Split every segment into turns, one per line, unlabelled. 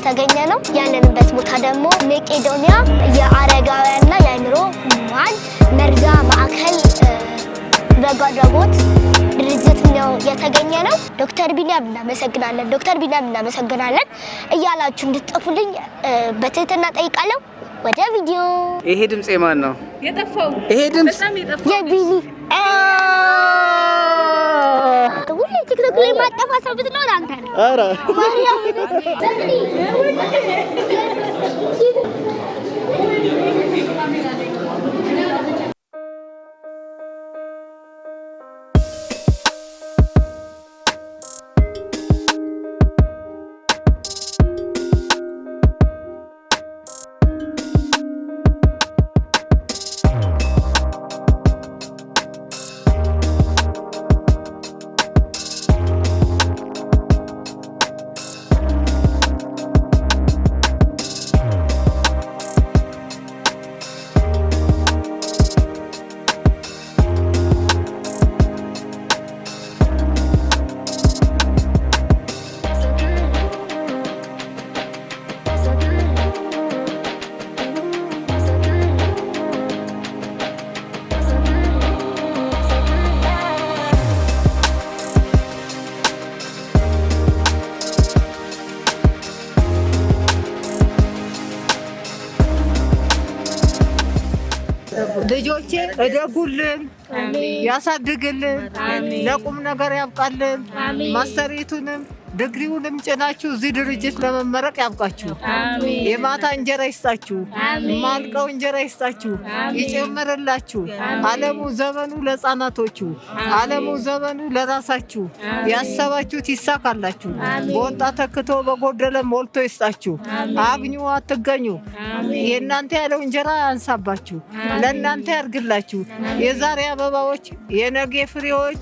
የተገኘነው ያለንበት ቦታ ደግሞ መቄዶንያ የአረጋውያንና የአእምሮ ህሙማን መርጃ ማዕከል በጎ አድራጎት ድርጅት ነው የተገኘነው። ዶክተር ቢኒያም እናመሰግናለን እያላችሁ እንድትጽፉልኝ በትህትና ጠይቃለሁ። ወደ ቪዲዮ።
ይሄ ድምጽ የማን ነው
የጠፋው?
ይሄ ድምጽ
የቢኒ ሁሌ ቲክቶክ ላይ ማጠፋ ሰው ብትኖር አንተ ነህ።
ኧረ
ልጆቼ እደጉልን፣ ያሳድግልን፣ ለቁም ነገር ያብቃልን። ማስተሬቱንም ድግሪውንም ጭናችሁ እዚህ ድርጅት ለመመረቅ ያብቃችሁ። የማታ እንጀራ ይስጣችሁ፣ ማልቀው እንጀራ ይስጣችሁ፣ ይጨምርላችሁ። ዓለሙ ዘመኑ ለሕፃናቶቹ፣ ዓለሙ ዘመኑ ለራሳችሁ። ያሰባችሁት ይሳካላችሁ። በወጣ ተክቶ በጎደለ ሞልቶ ይስጣችሁ። አግኙ አትገኙ። የእናንተ ያለው እንጀራ ያንሳባችሁ፣ ለእናንተ ያርግላችሁ። የዛሬ አበባዎች የነገ ፍሬዎች።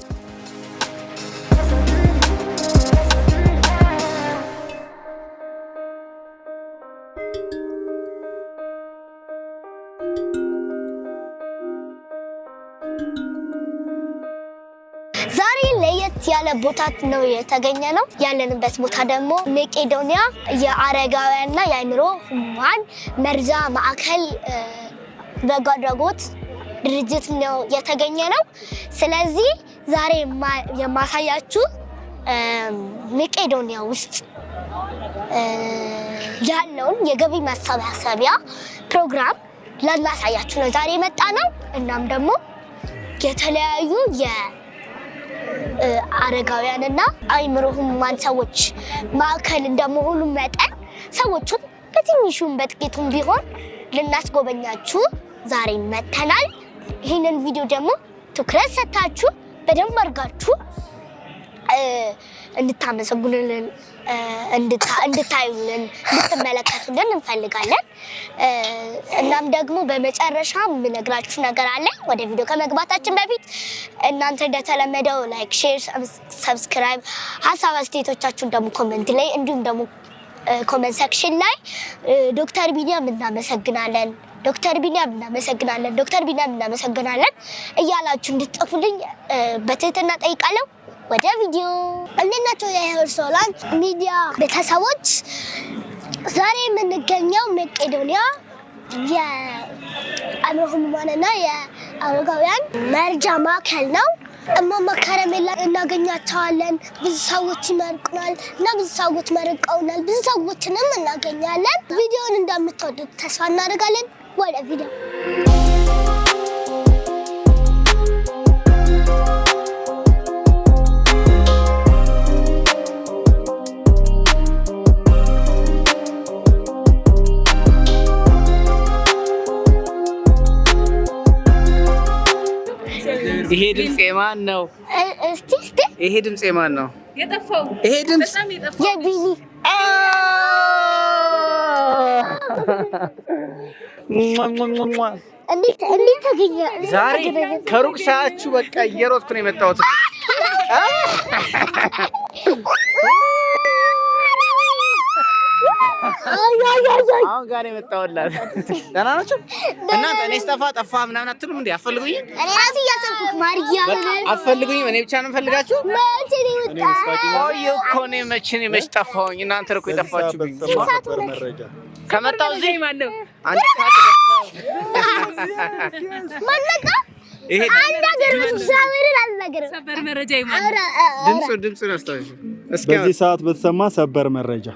ዛሬ ለየት ያለ ቦታ ነው የተገኘነው። ያለንበት ቦታ ደግሞ መቄዶንያ የአረጋውያንና የአእምሮ ህሙማን መርጃ ማዕከል በጎ አድራጎት ድርጅት ነው የተገኘነው። ስለዚህ ዛሬ የማሳያችሁ መቄዶንያ ውስጥ ያለውን የገቢ ማሰባሰቢያ ፕሮግራም ለማሳያችሁ ነው ዛሬ የመጣ ነው። እናም ደግሞ የተለያዩ የአረጋውያንና አእምሮ ህሙማን ሰዎች ማዕከል እንደመሆኑ መጠን ሰዎቹን በትንሹም በጥቂቱም ቢሆን ልናስጎበኛችሁ ዛሬ መተናል። ይህንን ቪዲዮ ደግሞ ትኩረት ሰጥታችሁ በደንብ አድርጋችሁ እንድታመሰግኑልን፣ እንድታዩልን፣ እንድትመለከቱልን እንፈልጋለን። እናም ደግሞ በመጨረሻ የምነግራችሁ ነገር አለ። ወደ ቪዲዮ ከመግባታችን በፊት እናንተ እንደተለመደው ላይክ፣ ሼር፣ ሰብስክራይብ፣ ሀሳብ አስተያየቶቻችሁን ደግሞ ኮሜንት ላይ እንዲሁም ደግሞ ኮሜንት ሴክሽን ላይ ዶክተር ቢኒያም እናመሰግናለን እያላችሁ እንድትጽፉልኝ በትህትና ጠይቃለሁ። ወደ ቪዲዮ። እንዴት ናቸው የሆርሶላንድ ሚዲያ ቤተሰቦች? ዛሬ የምንገኘው መቄዶንያ የአእምሮ ህሙማንና የአረጋውያን መርጃ ማዕከል ነው። እማማ ከረሜላ እናገኛቸዋለን። ብዙ ሰዎች ይመርቁናል እና ብዙ ሰዎች መርቀውናል። ብዙ ሰዎችንም እናገኛለን። ቪዲዮውን እንደምትወዱት ተስፋ እናደርጋለን። ወደ ቪዲዮ።
ይሄ ድምጽ የማን ነው?
እስቲ
ይሄ ድምጽ የማን ነው
የጠፋው?
ይሄ ድምጽ
የቢኒ እንዴት ተገኘ?
ዛሬ ከሩቅ ሳያችሁ በቃ እየሮጥኩ ነው የመጣሁት። አሁን ጋር የመጣሁላት ደህና ናችሁ እናንተ? እኔ ጠፋ ምናምን አትሉም እንዴ? አፈልጉኝ።
እኔ ራሴ እያሰብኩት ማርጊያ
አፈልጉኝ። እኔ ብቻ ነው የምፈልጋችሁ።
መቼ ነው የወጣው?
እኮ እኔ መች ጠፋሁኝ? እናንተ እኮ የጠፋችሁብኝ። ከመጣሁ እዚህ ማን ነው? አንድ ሰዓት
ማነቃ
ይሄ
አንድ ሀገር ሰብርን አልነገርም።
ሰበር መረጃ ይማል
ድምፁን አስታውሽ። እስኪ
በዚህ ሰዓት በተሰማ ሰበር መረጃ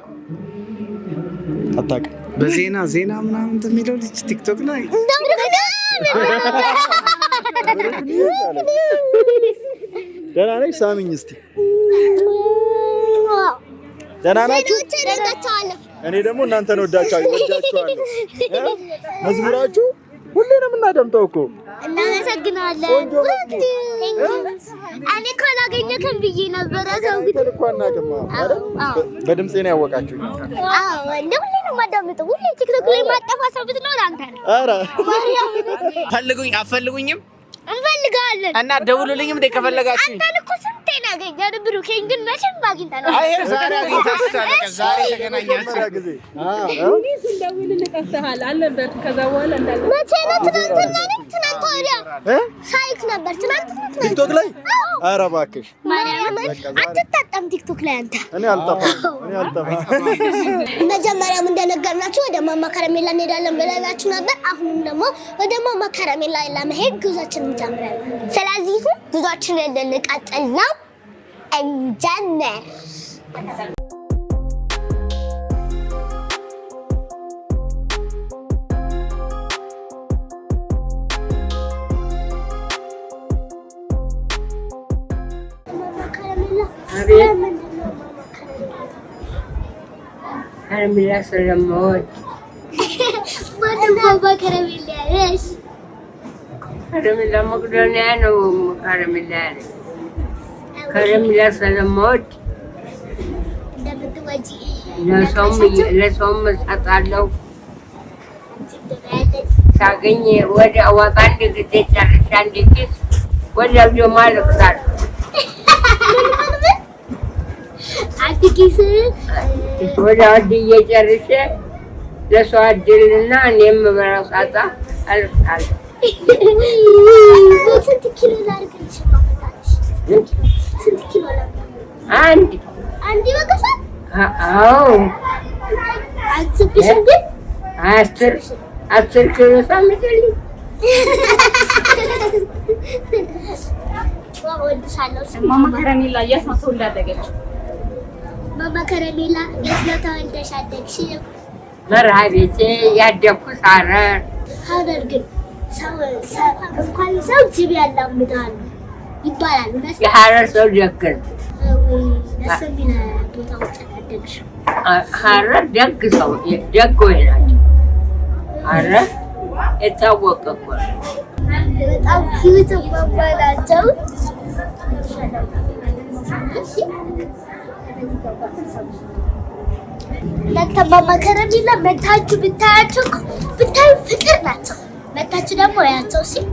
አታውቅም?
በዜና ምናምን የሚለው ልጅ ቲክቶክ ላይ
ደህና ነሽ? ሳሚኝ እስቲ ደህና ናችሁ? እኔ ደግሞ እናንተን ወዳችኋለሁ። መዝሙራችሁ ሁሌ ነው የምናደምጠው እኮ።
እናመሰግናለን። እኔ እኮ አላገኘክም ብዬ ነበረ። ሰው ግን
እኮ አናውቅም አይደል? በድምጼ ነው ያወቃችሁ።
አዎ እንደ ሁሌ ነው የማዳምጠው። ሁሌ ቲክቶክ ላይ ማጠፋ ሰው ብትኖር አንተ ነህ።
ኧረ
አፈልጉኝም
እንፈልጋለን
እና ደውሉልኝም እንደ ከፈለጋችሁ።
አንተን እኮ ስንቴ ነው ያገኘን ብሩኬን ግን መቼም አግኝተነው።
አይ ዛሬ አግኝታችኋል። ዛሬ ተገናኛችሁ
ጊዜ
እኔ ስንደውል ልቀፍተሃል አልነበር። ከዛ በኋላ እንዳለ
መቼ ነው? ትናንት ወዲያ ሳይክ ነበር። ትናንት
ቲክቶክ ላይ ኧረ እባክሽ
ማርያም አትታጣም ቲክቶክ ላይ አንተ።
እኔ አልጠፋም።
መጀመሪያም እንደነገርናችሁ ወደ ማማ ከረሜላ እንሄዳለን ብለናችሁ ነበር። አሁንም ደግሞ ወደ ማማ ከረሜላ ለመሄድ ጉዟችንን እንጀምራለን። ስለዚህ ጉዟችንን እንቀጥል ነው። እንጀምር።
ከረሜላ ስለምወድ
ማማ ከረሜላ ነሽ?
ከረሜላ መቅዶኒያ ነው። ከረሜላ ስለምወድ
እንደምትወጪ
ለሰውም እሰጣለሁ። ሳገኝ ወደ አዋጣ አንድ ጊዜ ጨርሼ አንድ ኪስ ወዲያው ደግሞ አለቅሳለሁ።
አንድ ኪስ
ወዲያው አድዬ ጨርሼ ለሰው አድልና እኔም የምበላው ሳጣ አለቅሳለሁ።
ስንት ኪሎ ላድርግልሽ? ስንት ኪሎ
አንድ
ይበቃሻል?
አዎ
አትስብሽም ግን
10 ኪሎ ሳምጪልኝ።
ማማ ከረሜላ የት ነው ተወልዳ ያደገችው?
ማማ ከረሜላ የት ነው ተወልደሽ ያደግሽው?
መርሃ ቤቴ ያደግኩት ሐረር።
ሐረር ግን እንኳን ሰው ጅብ ያላምዳል ይባላል።
የሐረር ሰው ደግ ነው።
ደስ የሚል ቦታ ውስጥ ያደግሽው።
ሐረር ደግ ሰው ደግ ወይ ናቸው። ሐረር የታወቀ እኮ ነው።
በጣም ኪዩት ናቸው። እናንተ ማማ ከረሜላ መታችሁ ብታያቸው ብታዩ ፍቅር ናቸው። መታችሁ ደግሞ ያቸው ሲል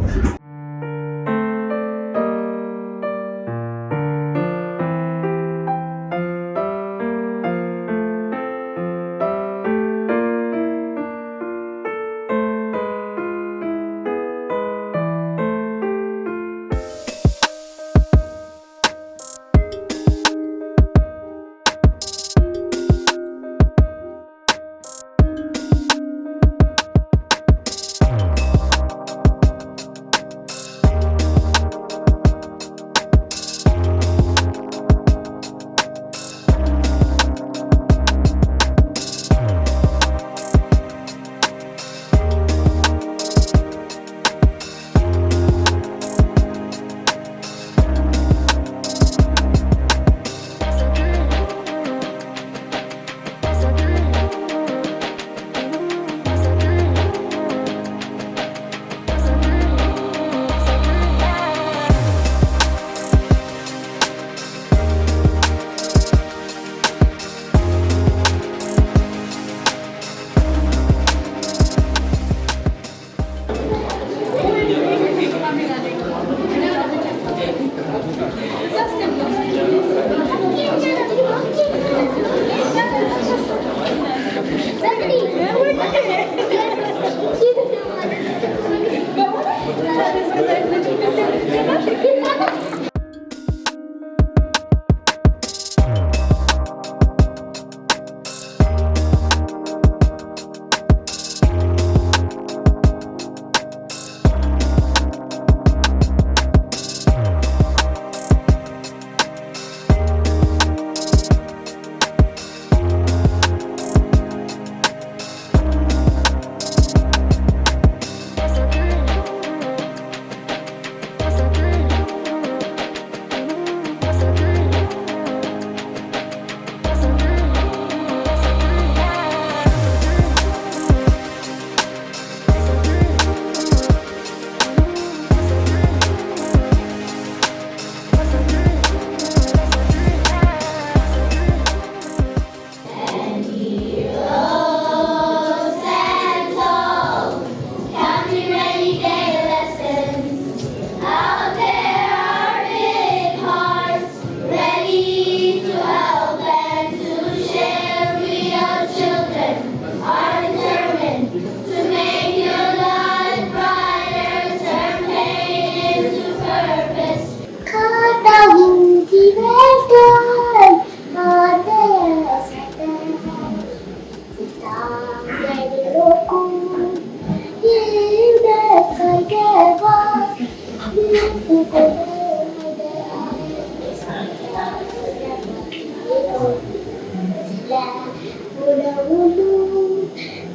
ለሁሉ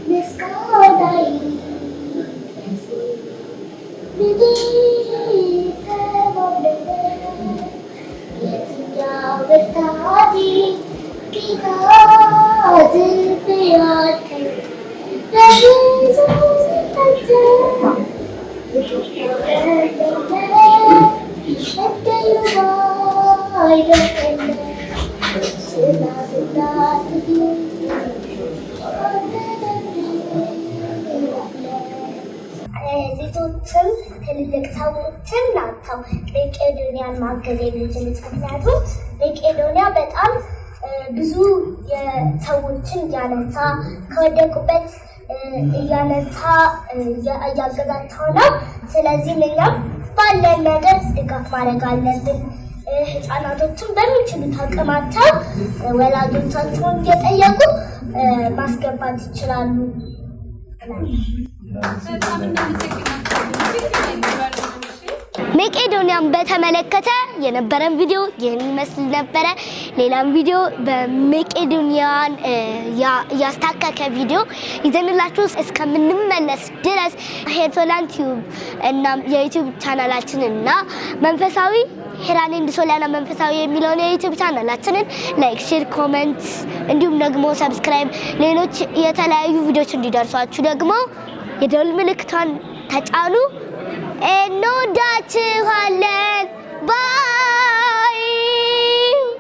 ምስጋናዬ የትኛው ብርታቴ ጌታ ዝም ያልከኝ በብዙ ስፈተን ልጆችም ትልልቅ ሰዎችም ናቸው መቄዶንያን ማገዝ የሚችሉት። ምክንያቱም መቄዶንያ በጣም ብዙ ሰዎችን እያነሳ ከወደቁበት እያነሳ እያገዛቸው ነው። ስለዚህ እኛም ባለን ነገር ድጋፍ ማድረግ አለብን። ህፃናቶችን በሚችሉት አቅማቸው ወላጆቻቸውን እየጠየቁ ማስገባት ይችላሉ። መቄዶንያን በተመለከተ የነበረን ቪዲዮ ይህን ይመስል ነበረ። ሌላም ቪዲዮ በመቄዶንያን ያስታከከ ቪዲዮ ይዘንላችሁ እስከምንመለስ ድረስ ሄርቶላንድ ቲዩብ እና የዩቲዩብ ቻናላችንን እና መንፈሳዊ ሄራን ኤንድ ሶሊያና መንፈሳዊ የሚለውን የዩቲዩብ ቻናላችንን ላይክ፣ ሼር፣ ኮሜንት እንዲሁም ደግሞ ሰብስክራይብ ሌሎች የተለያዩ ቪዲዮዎች እንዲደርሷችሁ ደግሞ የደወል ምልክቷን ተጫኑ። እንወዳችኋለን።